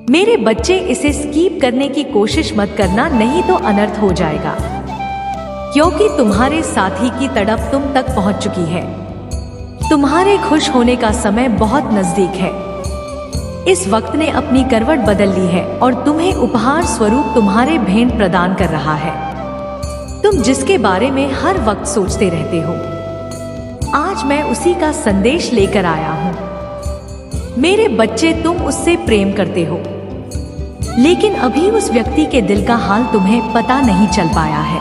मेरे बच्चे, इसे स्किप करने की कोशिश मत करना, नहीं तो अनर्थ हो जाएगा, क्योंकि तुम्हारे साथी की तड़प तुम तक पहुंच चुकी है। तुम्हारे खुश होने का समय बहुत नजदीक है। इस वक्त ने अपनी करवट बदल ली है और तुम्हें उपहार स्वरूप तुम्हारे भेंट प्रदान कर रहा है। तुम जिसके बारे में हर वक्त सोचते रहते हो, आज मैं उसी का संदेश लेकर आया हूँ। मेरे बच्चे, तुम उससे प्रेम करते हो, लेकिन अभी उस व्यक्ति के दिल का हाल तुम्हें पता नहीं चल पाया है।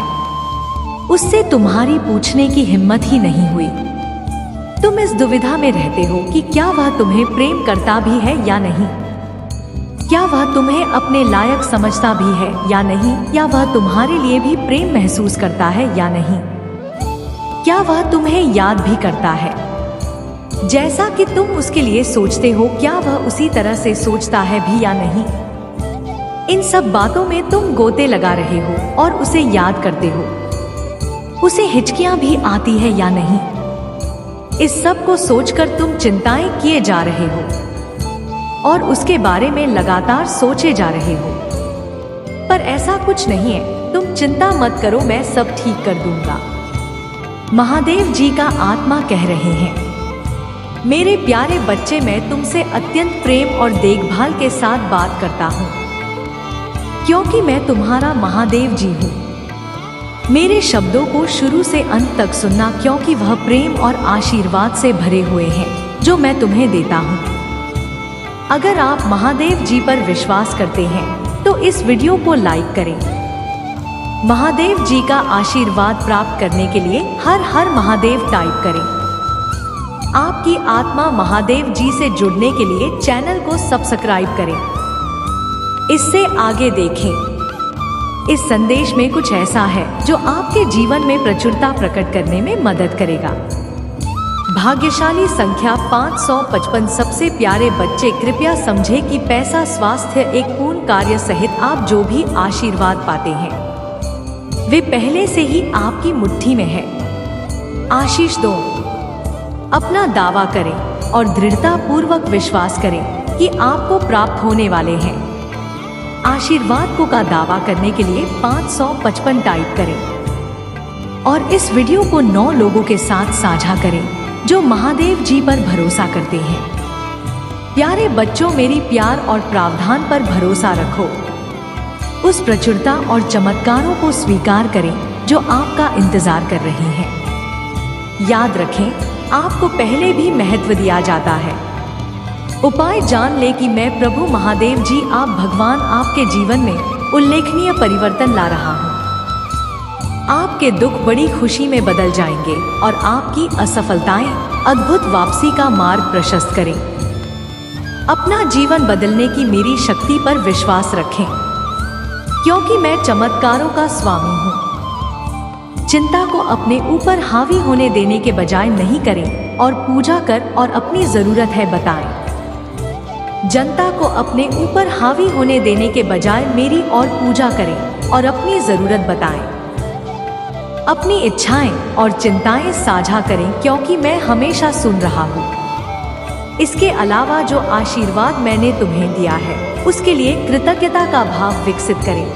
उससे तुम्हारी पूछने की हिम्मत ही नहीं हुई। तुम इस दुविधा में रहते हो कि क्या वह तुम्हें प्रेम करता भी है या नहीं, क्या वह तुम्हें अपने लायक समझता भी है या नहीं, या वह तुम्हारे लिए भी प्रेम महसूस करता है या नहीं, क्या वह तुम्हें याद भी करता है जैसा कि तुम उसके लिए सोचते हो, क्या वह उसी तरह से सोचता है भी या नहीं। इन सब बातों में तुम गोते लगा रहे हो और उसे याद करते हो। उसे हिचकियां भी आती है या नहीं, इस सब को सोचकर तुम चिंताएं किए जा रहे हो और उसके बारे में लगातार सोचे जा रहे हो। पर ऐसा कुछ नहीं है, तुम चिंता मत करो, मैं सब ठीक कर दूंगा। महादेव जी का आत्मा कह रहे हैं, मेरे प्यारे बच्चे, मैं तुमसे अत्यंत प्रेम और देखभाल के साथ बात करता हूँ, क्योंकि मैं तुम्हारा महादेव जी हूँ। मेरे शब्दों को शुरू से अंत तक सुनना, क्योंकि वह प्रेम और आशीर्वाद से भरे हुए हैं जो मैं तुम्हें देता हूँ। अगर आप महादेव जी पर विश्वास करते हैं तो इस वीडियो को लाइक करें। महादेव जी का आशीर्वाद प्राप्त करने के लिए हर हर महादेव टाइप करें। आपकी आत्मा महादेव जी से जुड़ने के लिए चैनल को सब्सक्राइब करें। इससे आगे देखें। इस संदेश में कुछ ऐसा है जो आपके जीवन में प्रचुरता प्रकट करने में मदद करेगा। भाग्यशाली संख्या 555। सबसे प्यारे बच्चे, कृपया समझें कि पैसा, स्वास्थ्य, एक पूर्ण कार्य सहित आप जो भी आशीर्वाद पाते हैं वे पहले से ही आपकी मुट्ठी में है। आशीष दो, अपना दावा करें और दृढ़ता पूर्वक विश्वास करें कि आपको प्राप्त होने वाले हैं। आशीर्वाद को का दावा करने के लिए 555 टाइप करें और इस वीडियो को 9 लोगों के साथ साझा करें जो महादेव जी पर भरोसा करते हैं। प्यारे बच्चों, मेरी प्यार और प्रावधान पर भरोसा रखो। उस प्रचुरता और चमत्कारों को स्वीकार करें जो आपका इंतजार कर रहे हैं। याद रखें, आपको पहले भी महत्व दिया जाता है। उपाय जान ले कि मैं प्रभु महादेव जी, आप भगवान, आपके जीवन में उल्लेखनीय परिवर्तन ला रहा हूँ। आपके दुख बड़ी खुशी में बदल जाएंगे और आपकी असफलताएं अद्भुत वापसी का मार्ग प्रशस्त करें। अपना जीवन बदलने की मेरी शक्ति पर विश्वास रखें, क्योंकि मैं चमत्कारों का स्वामी हूँ। चिंता को अपने ऊपर हावी होने देने के बजाय नहीं करें और पूजा कर और अपनी जरूरत है बताएं। जनता को अपने ऊपर हावी होने देने के बजाय मेरी और पूजा करें और अपनी जरूरत बताएं। अपनी इच्छाएं और चिंताएं साझा करें, क्योंकि मैं हमेशा सुन रहा हूँ। इसके अलावा जो आशीर्वाद मैंने तुम्हें दिया है उसके लिए कृतज्ञता का भाव विकसित करें।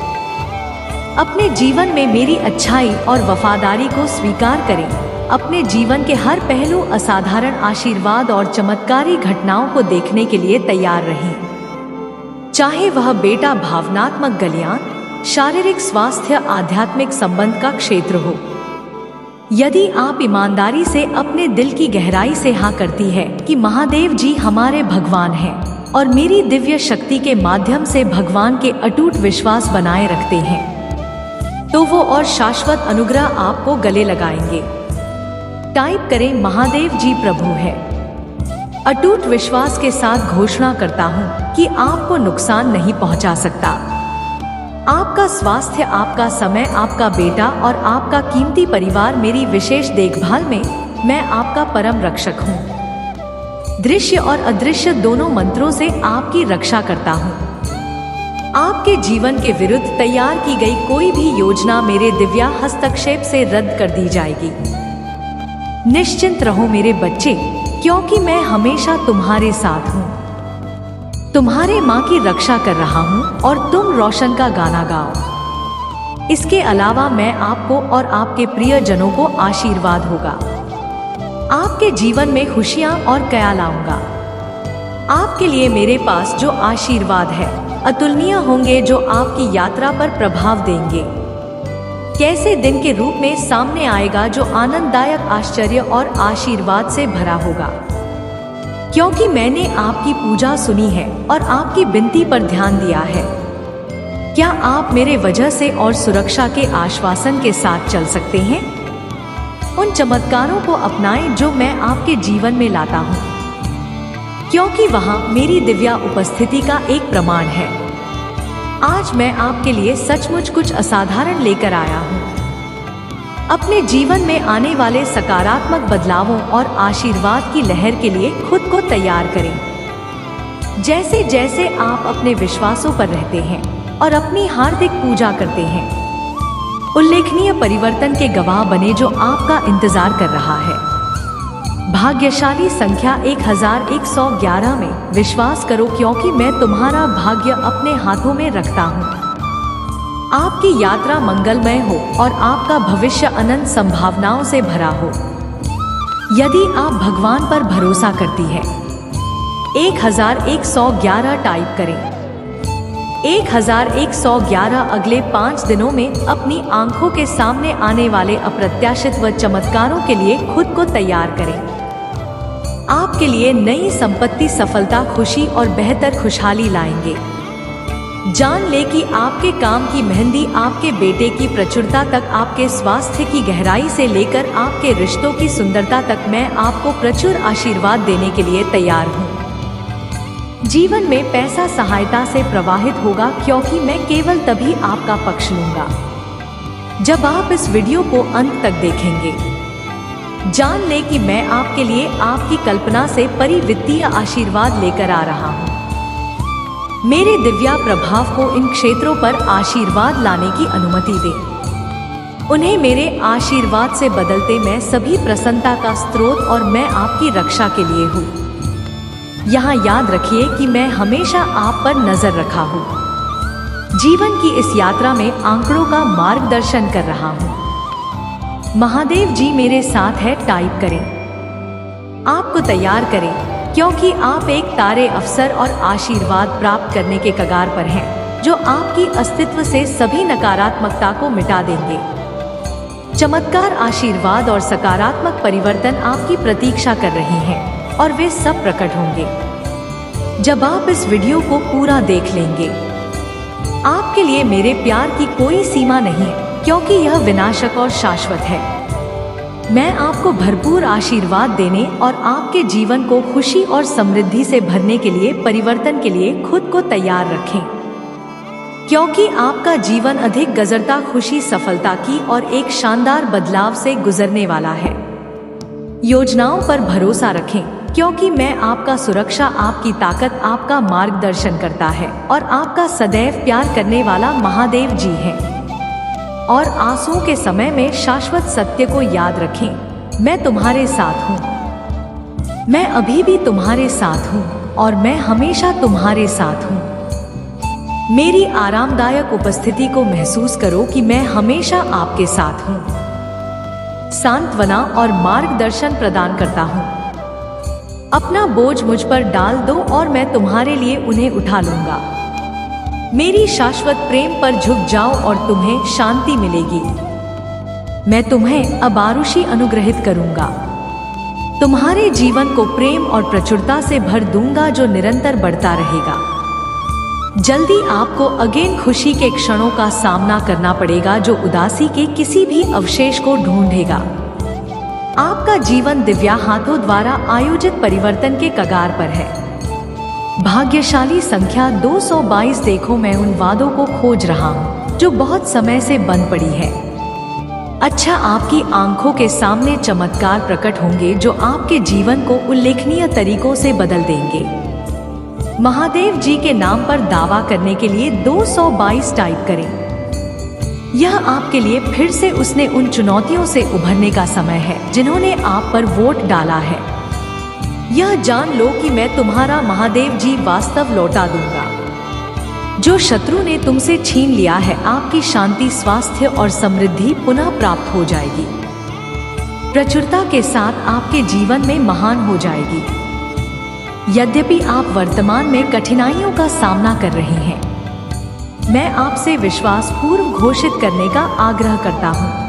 अपने जीवन में मेरी अच्छाई और वफादारी को स्वीकार करें। अपने जीवन के हर पहलू, असाधारण आशीर्वाद और चमत्कारी घटनाओं को देखने के लिए तैयार रहें। चाहे वह बेटा, भावनात्मक गलियान, शारीरिक स्वास्थ्य, आध्यात्मिक संबंध का क्षेत्र हो। यदि आप ईमानदारी से अपने दिल की गहराई से हाँ करती है कि महादेव जी हमारे भगवान हैं और मेरी दिव्य शक्ति के माध्यम से भगवान के अटूट विश्वास बनाए रखते हैं, तो वो और शाश्वत अनुग्रह आपको गले लगाएंगे। टाइप करें, महादेव जी प्रभु है। अटूट विश्वास के साथ घोषणा करता हूँ कि आपको नुकसान नहीं पहुँचा सकता। आपका स्वास्थ्य, आपका समय, आपका बेटा और आपका कीमती परिवार मेरी विशेष देखभाल में। मैं आपका परम रक्षक हूँ। दृश्य और अदृश्य दोनों मंत्रों से आपकी रक्षा करता हूँ। आपके जीवन के विरुद्ध तैयार की गई कोई भी योजना मेरे दिव्या हस्तक्षेप से रद्द कर दी जाएगी। निश्चिंत रहो मेरे बच्चे, क्योंकि मैं हमेशा तुम्हारे साथ हूँ। तुम्हारे माँ की रक्षा कर रहा हूँ और तुम रोशन का गाना गाओ। इसके अलावा मैं आपको और आपके प्रियजनों को आशीर्वाद होगा। आपके जीवन में खुशियाँ और कया लाऊंगा। आपके लिए मेरे पास जो आशीर्वाद है अतुलनीय होंगे, जो आपकी यात्रा पर प्रभाव देंगे। कैसे दिन के रूप में सामने आएगा जो आनंददायक, आश्चर्य और आशीर्वाद से भरा होगा। क्योंकि मैंने आपकी पूजा सुनी है और आपकी विनती पर ध्यान दिया है। क्या आप मेरे वजह से और सुरक्षा के आश्वासन के साथ चल सकते हैं? उन चमत्कारों को अपनाएं जो मैं आपके जीवन में लाता हूँ, क्योंकि वहाँ मेरी दिव्या उपस्थिति का एक प्रमाण है। आज मैं आपके लिए सचमुच कुछ असाधारण लेकर आया हूँ। अपने जीवन में आने वाले सकारात्मक बदलावों और आशीर्वाद की लहर के लिए खुद को तैयार करें। जैसे जैसे आप अपने विश्वासों पर रहते हैं और अपनी हार्दिक पूजा करते हैं, उल्लेखनीय परिवर्तन के गवाह बने जो आपका इंतजार कर रहा है। भाग्यशाली संख्या 1111 में विश्वास करो, क्योंकि मैं तुम्हारा भाग्य अपने हाथों में रखता हूँ। आपकी यात्रा मंगलमय हो और आपका भविष्य अनंत संभावनाओं से भरा हो। यदि आप भगवान पर भरोसा करती है, 1111 टाइप करें। 1111 अगले 5 दिनों में अपनी आंखों के सामने आने वाले अप्रत्याशित व चमत्कारों के लिए खुद को तैयार करें। आपके लिए नई संपत्ति, सफलता, खुशी और बेहतर खुशहाली लाएंगे। जान ले कि आपके काम की मेहंदी, आपके बेटे की प्रचुरता तक, आपके स्वास्थ्य की गहराई से लेकर आपके रिश्तों की सुंदरता तक मैं आपको प्रचुर आशीर्वाद देने के लिए तैयार हूँ। जीवन में पैसा सहायता से प्रवाहित होगा, क्योंकि मैं केवल तभी आपका पक्ष लूंगा जब आप इस वीडियो को अंत तक देखेंगे। जान ले कि मैं आपके लिए आपकी कल्पना से परे वित्तीय आशीर्वाद लेकर आ रहा हूँ। मेरे दिव्या प्रभाव को इन क्षेत्रों पर आशीर्वाद लाने की अनुमति दें। उन्हें मेरे आशीर्वाद से बदलते मैं सभी प्रसन्नता का स्रोत और मैं आपकी रक्षा के लिए हूँ। यहाँ याद रखिए कि मैं हमेशा आप पर नजर रखा हूँ। जीवन की इस यात्रा में आंकड़ों का मार्गदर्शन कर रहा हूँ। महादेव जी मेरे साथ है, टाइप करें। आपको तैयार करें, क्योंकि आप एक तारे अवसर और आशीर्वाद प्राप्त करने के कगार पर हैं, जो आपकी अस्तित्व से सभी नकारात्मकता को मिटा देंगे। चमत्कार, आशीर्वाद और सकारात्मक परिवर्तन आपकी प्रतीक्षा कर रहे हैं और वे सब प्रकट होंगे जब आप इस वीडियो को पूरा देख लेंगे। आपके लिए मेरे प्यार की कोई सीमा नहीं, क्योंकि यह विनाशक और शाश्वत है। मैं आपको भरपूर आशीर्वाद देने और आपके जीवन को खुशी और समृद्धि से भरने के लिए, परिवर्तन के लिए खुद को तैयार रखें, क्योंकि आपका जीवन अधिक गजरता, खुशी, सफलता की और एक शानदार बदलाव से गुजरने वाला है। योजनाओं पर भरोसा रखें, क्योंकि मैं आपका सुरक्षा, आपकी ताकत, आपका मार्गदर्शन करता है और आपका सदैव प्यार करने वाला महादेव जी है। और आंसुओं के समय में शाश्वत सत्य को याद रखें, मैं तुम्हारे साथ हूँ। मैं अभी भी तुम्हारे साथ हूँ और मैं हमेशा तुम्हारे साथ हूँ। मेरी आरामदायक उपस्थिति को महसूस करो कि मैं हमेशा आपके साथ हूँ। सांत्वना और मार्गदर्शन प्रदान करता हूँ। अपना बोझ मुझ पर डाल दो और मैं तुम्हारे लिए उन्हें उठा लूंगा। मेरी शाश्वत प्रेम पर झुक जाओ और तुम्हें शांति मिलेगी। मैं तुम्हें अब आरुषि अनुग्रहित करूंगा। तुम्हारे जीवन को प्रेम और प्रचुरता से भर दूंगा, जो निरंतर बढ़ता रहेगा। जल्दी आपको अगेन खुशी के क्षणों का सामना करना पड़ेगा, जो उदासी के किसी भी अवशेष को ढूंढेगा। आपका जीवन दिव्या हाथों द्वारा आयोजित परिवर्तन के कगार पर है। भाग्यशाली संख्या 222, देखो मैं उन वादों को खोज रहा हूँ जो बहुत समय से बंद पड़ी है। अच्छा, आपकी आंखों के सामने चमत्कार प्रकट होंगे जो आपके जीवन को उल्लेखनीय तरीकों से बदल देंगे। महादेव जी के नाम पर दावा करने के लिए 222 टाइप करें। यह आपके लिए फिर से उसने उन चुनौतियों से उभरने का समय है जिन्होंने आप पर वोट डाला है। यह जान लो कि मैं तुम्हारा महादेव जी वास्तव लौटा दूंगा। जो शत्रु ने तुमसे छीन लिया है, आपकी शांति, स्वास्थ्य और समृद्धि पुनः प्राप्त हो जाएगी। प्रचुरता के साथ आपके जीवन में महान हो जाएगी। यद्यपि आप वर्तमान में कठिनाइयों का सामना कर रहे हैं, मैं आपसे विश्वास पूर्व घोषित करने का आग्रह करता हूँ।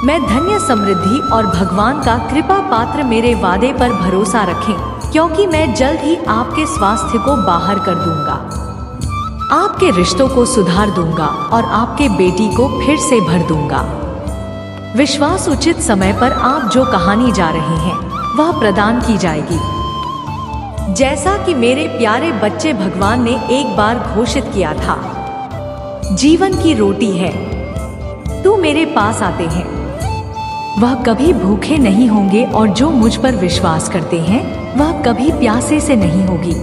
मैं धन्य, समृद्धि और भगवान का कृपा पात्र मेरे वादे पर भरोसा रखें, क्योंकि मैं जल्द ही आपके स्वास्थ्य को बाहर कर दूंगा, आपके रिश्तों को सुधार दूंगा और आपके बेटी को फिर से भर दूंगा। विश्वास, उचित समय पर आप जो कहानी जा रहे हैं वह प्रदान की जाएगी। जैसा कि मेरे प्यारे बच्चे, भगवान ने एक बार घोषित किया था, जीवन की रोटी है, तू मेरे पास आते हैं वह कभी भूखे नहीं होंगे, और जो मुझ पर विश्वास करते हैं वह कभी प्यासे से नहीं होगी।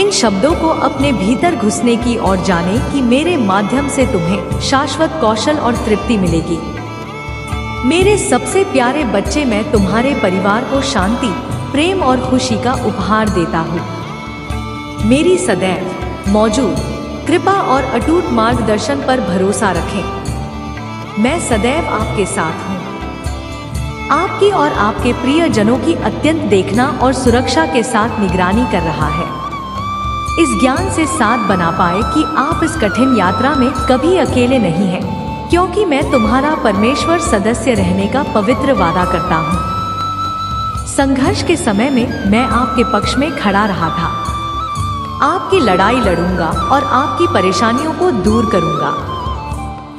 इन शब्दों को अपने भीतर घुसने की और जाने कि मेरे माध्यम से तुम्हें शाश्वत कौशल और तृप्ति मिलेगी। मेरे सबसे प्यारे बच्चे, मैं तुम्हारे परिवार को शांति, प्रेम और खुशी का उपहार देता हूँ। मेरी सदैव मौजूद कृपा और अटूट मार्गदर्शन पर भरोसा रखें। मैं सदैव आपके साथ हूँ। आपकी और आपके प्रियजनों की अत्यंत देखना और सुरक्षा के साथ निगरानी कर रहा है। इस ज्ञान से साथ बना पाए कि आप इस कठिन यात्रा में कभी अकेले नहीं हैं, क्योंकि मैं तुम्हारा परमेश्वर सदस्य रहने का पवित्र वादा करता हूँ। संघर्ष के समय में मैं आपके पक्ष में खड़ा रहा था। आपकी लड़ाई लड़ूंगा और आपकी परेशानियों को दूर करूंगा।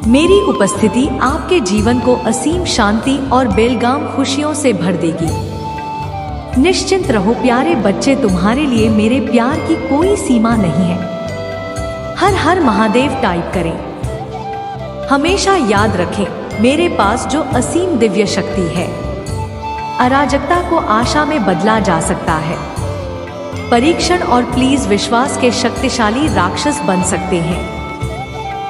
मेरी उपस्थिति आपके जीवन को असीम शांति और बेलगाम खुशियों से भर देगी। निश्चिंत रहो प्यारे बच्चे, तुम्हारे लिए मेरे प्यार की कोई सीमा नहीं है। हर हर महादेव टाइप करें। हमेशा याद रखें, मेरे पास जो असीम दिव्य शक्ति है, अराजकता को आशा में बदला जा सकता है। परीक्षण और प्लीज विश्वास के शक्तिशाली राक्षस बन सकते हैं।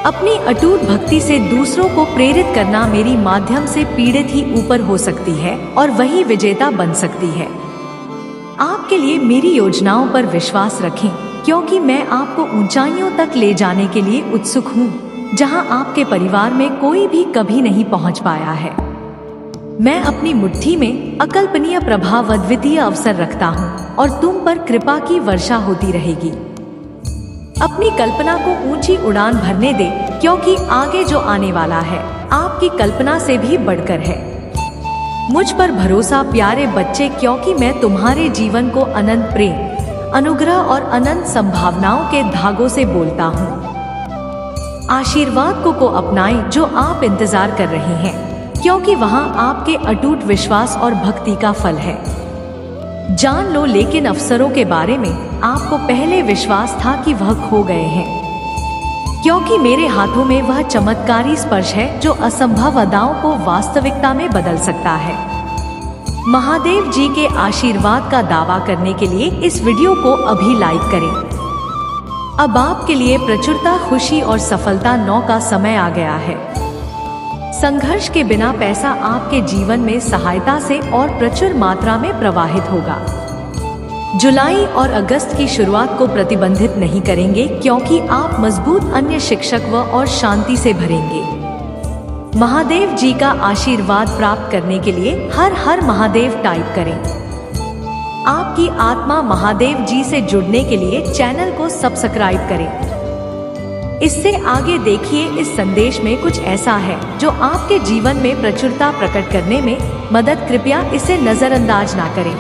अपनी अटूट भक्ति से दूसरों को प्रेरित करना मेरी माध्यम से पीड़ित ही ऊपर हो सकती है और वही विजेता बन सकती है। आपके लिए मेरी योजनाओं पर विश्वास रखें, क्योंकि मैं आपको ऊंचाइयों तक ले जाने के लिए उत्सुक हूँ, जहां आपके परिवार में कोई भी कभी नहीं पहुंच पाया है। मैं अपनी मुट्ठी में अकल्पनीय प्रभाव, अद्वितीय अवसर रखता हूँ और तुम पर कृपा की वर्षा होती रहेगी। अपनी कल्पना को ऊंची उड़ान भरने दे, क्योंकि आगे जो आने वाला है आपकी कल्पना से भी बढ़कर है। मुझ पर भरोसा प्यारे बच्चे, क्योंकि मैं तुम्हारे जीवन को अनंत प्रेम, अनुग्रह और अनंत संभावनाओं के धागों से बोलता हूँ। आशीर्वाद को अपनाएं जो आप इंतजार कर रहे हैं, क्योंकि वहाँ आपके अटूट विश्वास और भक्ति का फल है। जान लो, लेकिन अवसरों के बारे में आपको पहले विश्वास था कि वह खो गए हैं, क्योंकि मेरे हाथों में वह चमत्कारी स्पर्श है जो असंभव अदाओं को वास्तविकता में बदल सकता है। महादेव जी के आशीर्वाद का दावा करने के लिए इस वीडियो को अभी लाइक करें। अब आपके लिए प्रचुरता, खुशी और सफलता 9 का समय आ गया है। संघर्ष के बिना पैसा आपके जीवन में सहायता से और प्रचुर मात्रा में प्रवाहित होगा। जुलाई और अगस्त की शुरुआत को प्रतिबंधित नहीं करेंगे, क्योंकि आप मजबूत अन्य शिक्षक और शांति से भरेंगे। महादेव जी का आशीर्वाद प्राप्त करने के लिए हर हर महादेव टाइप करें। आपकी आत्मा महादेव जी से जुड़ने के लिए चैनल को सब्सक्राइब करें। इससे आगे देखिए, इस संदेश में कुछ ऐसा है जो आपके जीवन में प्रचुरता प्रकट करने में मदद, कृपया इसे नजरअंदाज ना करें।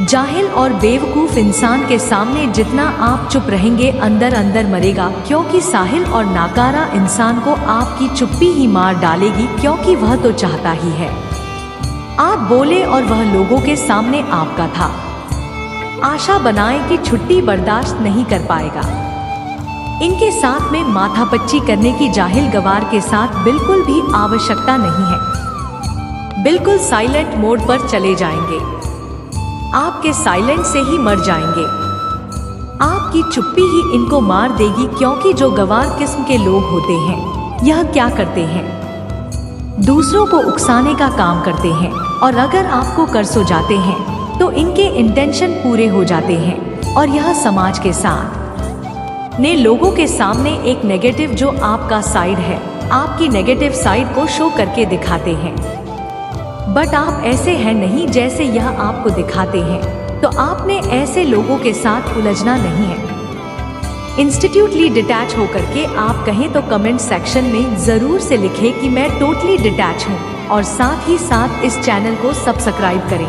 जाहिल और बेवकूफ इंसान के सामने जितना आप चुप रहेंगे, अंदर अंदर मरेगा, क्योंकि साहिल और नाकारा इंसान को आपकी चुप्पी ही मार डालेगी, क्योंकि वह तो चाहता ही है आप बोले और वह लोगों के सामने आपका था। आशा बनाएं कि छुट्टी बर्दाश्त नहीं कर पाएगा। इनके साथ में माथापच्ची करने की जाहिल गवार के साथ बिल्कुल भी आवश्यकता नहीं है। बिल्कुल साइलेंट मोड पर चले जाएंगे, आपके साइलेंट से ही मर जाएंगे। आपकी चुप्पी ही इनको मार देगी, क्योंकि जो गवार किस्म के लोग होते हैं यह क्या करते हैं, दूसरों को उकसाने का काम करते हैं। और अगर आपको कर्ज हो जाते हैं तो इनके इंटेंशन पूरे हो जाते हैं और यह समाज के साथ ने लोगों के सामने एक नेगेटिव जो आपका साइड है, आपकी नेगेटिव साइड को शो करके दिखाते हैं। बट आप ऐसे हैं नहीं जैसे यह आपको दिखाते हैं, तो आपने ऐसे लोगों के साथ उलझना नहीं है। इंस्टीट्यूटली डिटैच होकर के आप कहें तो कमेंट सेक्शन में जरूर से लिखें कि मैं टोटली डिटैच हूँ और साथ ही साथ इस चैनल को सब्सक्राइब करें।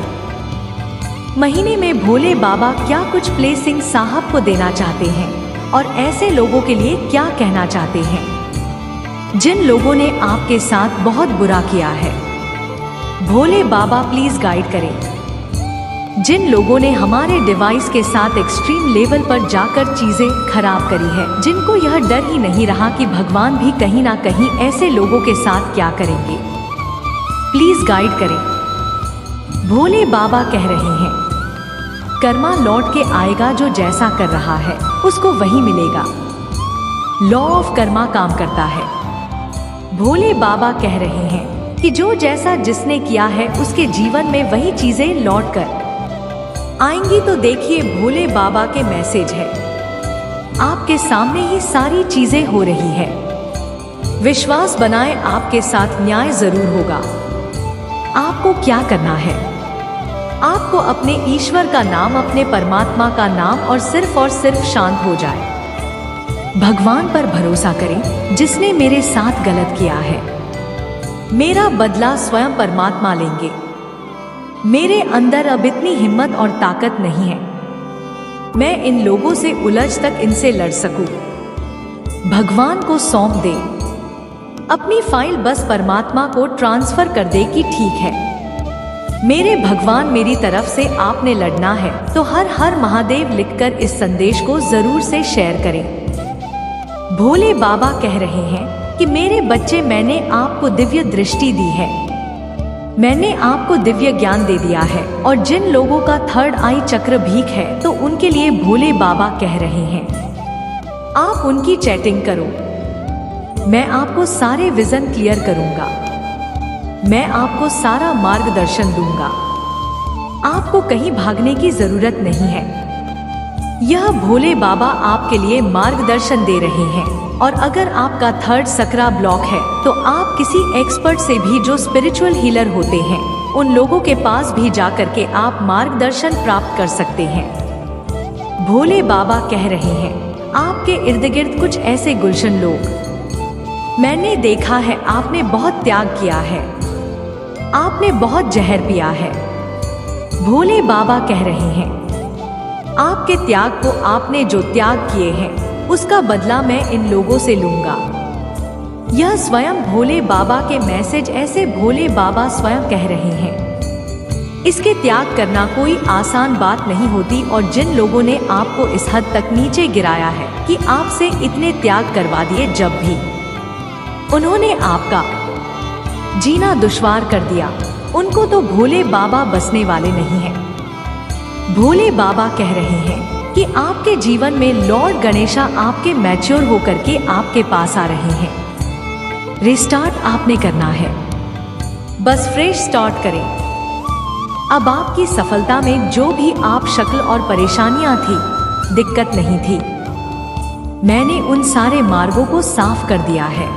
महीने में भोले बाबा क्या कुछ ब्लेसिंग साहब को देना चाहते हैं और ऐसे लोगों के लिए क्या कहना चाहते हैं जिन लोगों ने आपके साथ बहुत बुरा किया है। भोले बाबा प्लीज गाइड करें। जिन लोगों ने हमारे डिवाइस के साथ एक्सट्रीम लेवल पर जाकर चीजें खराब करी है, जिनको यह डर ही नहीं रहा कि भगवान भी कहीं ना कहीं ऐसे लोगों के साथ क्या करेंगे, प्लीज गाइड करें। भोले बाबा कह रहे हैं कर्मा लौट के आएगा, जो जैसा कर रहा है उसको वही मिलेगा। लॉ ऑफ कर्मा काम करता है। भोले बाबा कह रहे हैं कि जो जैसा जिसने किया है उसके जीवन में वही चीजें लौट कर आएंगी। तो देखिए भोले बाबा के मैसेज है, आपके सामने ही सारी चीजें हो रही है। विश्वास बनाएं, आपके साथ न्याय जरूर होगा। आपको क्या करना है, आपको अपने ईश्वर का नाम, अपने परमात्मा का नाम और सिर्फ शांत हो जाए। भगवान पर भरोसा करें, जिसने मेरे साथ गलत किया है मेरा बदला स्वयं परमात्मा लेंगे। मेरे अंदर अब इतनी हिम्मत और ताकत नहीं है मैं इन लोगों से उलझ तक इनसे लड़ सकूं। भगवान को सौंप दे अपनी फाइल, बस परमात्मा को ट्रांसफर कर दे कि ठीक है मेरे भगवान, मेरी तरफ से आपने लड़ना है तो हर हर महादेव लिखकर इस संदेश को जरूर से शेयर करें। भोले बाबा कह रहे हैं कि मेरे बच्चे, मैंने आपको दिव्य दृष्टि दी है, मैंने आपको दिव्य ज्ञान दे दिया है और जिन लोगों का थर्ड आई चक्र भीख है तो उनके लिए भोले बाबा कह रहे हैं आप उनकी चैटिंग करो। मैं आपको सारे विजन क्लियर करूंगा, मैं आपको सारा मार्गदर्शन दूंगा। आपको कहीं भागने की जरूरत नहीं है। यह भोले बाबा आपके लिए मार्गदर्शन दे रहे हैं। और अगर आपका थर्ड चक्रा ब्लॉक है तो आप किसी एक्सपर्ट से भी, जो स्पिरिचुअल हीलर होते हैं, उन लोगों के पास भी जाकर के आप मार्गदर्शन प्राप्त कर सकते हैं। भोले बाबा कह रहे हैं आपके इर्द गिर्द कुछ ऐसे गुलशन लोग मैंने देखा है, आपने बहुत त्याग किया है, आपने बहुत जहर पिया है। भोले बाबा कह रहे हैं आपके त्याग को, आपने जो त्याग किए हैं उसका बदला मैं इन लोगों से लूंगा। यह स्वयं भोले बाबा के मैसेज, ऐसे भोले बाबा स्वयं कह रहे हैं। इसके त्याग करना कोई आसान बात नहीं होती और जिन लोगों ने आपको इस हद तक नीचे गिराया है कि आपसे इतने त्याग करवा दिए, जब भी उन्होंने आपका जीना दुश्वार कर दिया, उनको तो भोले बाबा बसने वाले नहीं हैं। भोले बाबा कह रहे हैं कि आपके जीवन में लॉर्ड गणेशा आपके मैच्योर होकर के आपके पास आ रहे हैं। रिस्टार्ट आपने करना है, बस फ्रेश स्टार्ट करें। अब आपकी सफलता में जो भी आप शक्ल और परेशानियां थी, दिक्कत नहीं थी, मैंने उन सारे मार्गों को साफ कर दिया है,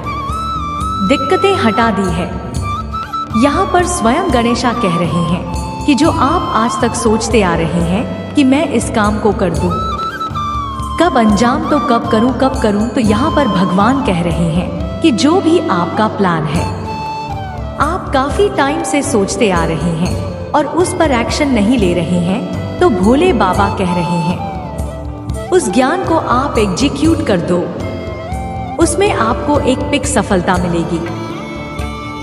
दिक्कतें हटा दी है। यहाँ पर स्वयं गणेशा कह रहे हैं कि जो आप आज तक सोचते आ रहे हैं कि मैं इस काम को कर दूं, कब अंजाम, तो कब करूं, तो यहाँ पर भगवान कह रहे हैं कि जो भी आपका प्लान है, आप काफी टाइम से सोचते आ रहे हैं और उस पर एक्शन नहीं ले रहे हैं, तो भोले बाबा कह रहे हैं उस ज्ञान को आप एग्जीक्यूट कर दो, उसमें आपको एक पिक सफलता मिलेगी।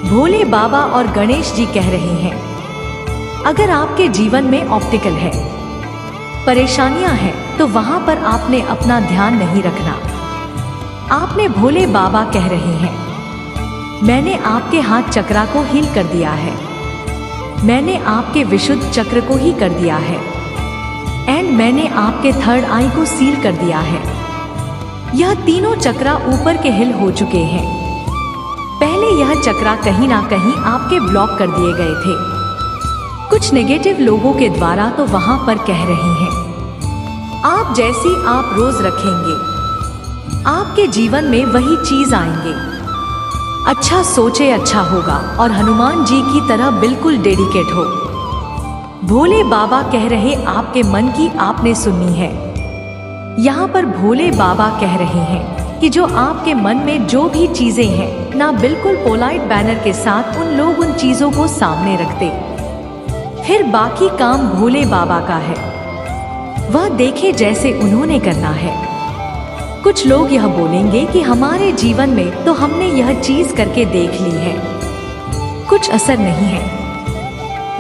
भोले बाबा और गणेश जी कह रहे हैं अगर आपके जीवन में ऑब्स्टिकल है, परेशानियां हैं, तो वहां पर आपने अपना ध्यान नहीं रखना। आपने, भोले बाबा कह रहे हैं मैंने आपके हाथ चक्रा को हील कर दिया है, मैंने आपके विशुद्ध चक्र को ही कर दिया है, एंड मैंने आपके थर्ड आई को सील कर दिया है। यह तीनों चक्रा ऊपर के हिल हो चुके हैं। पहले यह चक्रा कहीं ना कहीं आपके ब्लॉक कर दिए गए थे, कुछ नेगेटिव लोगों के द्वारा तो वहां पर कह रहे हैं, आप जैसी आप रोज रखेंगे, आपके जीवन में वही चीज आएंगे। अच्छा सोचे अच्छा होगा और हनुमान जी की तरह बिल्कुल डेडिकेट हो। भोले बाबा कह रहे आपके मन की आपने सुननी है। यहाँ पर भोले बाबा कह रहे हैं कि जो आपके मन में जो भी चीजें हैं ना, बिल्कुल पोलाइट बैनर के साथ उन लोग उन चीजों को सामने रखते, फिर बाकी काम भोले बाबा का है, वह देखे जैसे उन्होंने करना है। कुछ लोग यह बोलेंगे कि हमारे जीवन में तो हमने यह चीज करके देख ली है, कुछ असर नहीं है,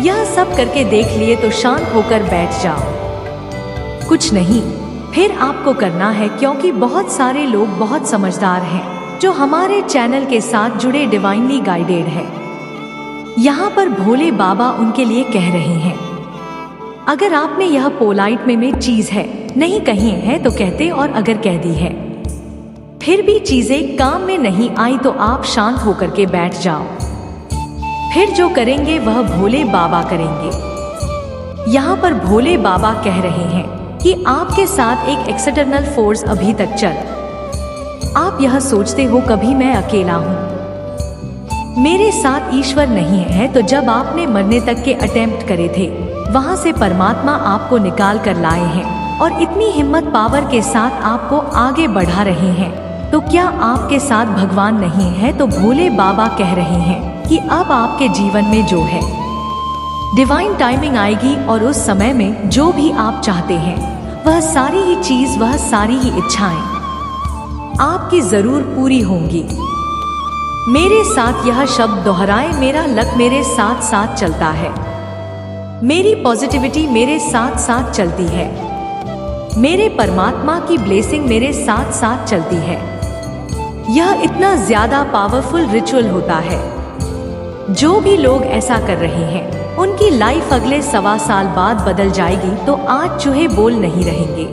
यह सब करके देख लिए तो शांत होकर बैठ जाओ। कुछ नहीं, फिर आपको करना है, क्योंकि बहुत सारे लोग बहुत समझदार हैं जो हमारे चैनल के साथ जुड़े डिवाइनली गाइडेड है। यहाँ पर भोले बाबा उनके लिए कह रहे हैं, अगर आपने यह पोलाइट में चीज है नहीं कही है तो कहते, और अगर कह दी है फिर भी चीजें काम में नहीं आई तो आप शांत होकर के बैठ जाओ। फिर जो करेंगे वह भोले बाबा करेंगे। यहाँ पर भोले बाबा कह रहे हैं कि आपके साथ एक एक्सटर्नल फोर्स अभी तक चल, आप यह सोचते हो कभी मैं अकेला हूँ, मेरे साथ ईश्वर नहीं है, तो जब आपने मरने तक के अटेम्प्ट करे थे वहां से परमात्मा आपको निकाल कर लाए हैं और इतनी हिम्मत पावर के साथ आपको आगे बढ़ा रहे हैं, तो क्या आपके साथ भगवान नहीं है? तो भोले बाबा कह रहे हैं कि अब आपके जीवन में जो है डिवाइन टाइमिंग आएगी और उस समय में जो भी आप चाहते हैं वह सारी ही चीज, वह सारी ही इच्छाएं आपकी जरूर पूरी होंगी। मेरे साथ यह शब्द दोहराए, मेरा लक मेरे साथ साथ चलता है, मेरी पॉजिटिविटी मेरे साथ साथ चलती है, मेरे परमात्मा की ब्लेसिंग मेरे साथ साथ चलती है। यह इतना ज्यादा पावरफुल रिचुअल होता है। जो भी लोग ऐसा कर रहे हैं उनकी लाइफ अगले 1.25 साल बाद बदल जाएगी, तो आज चूहे बोल नहीं रहेंगे।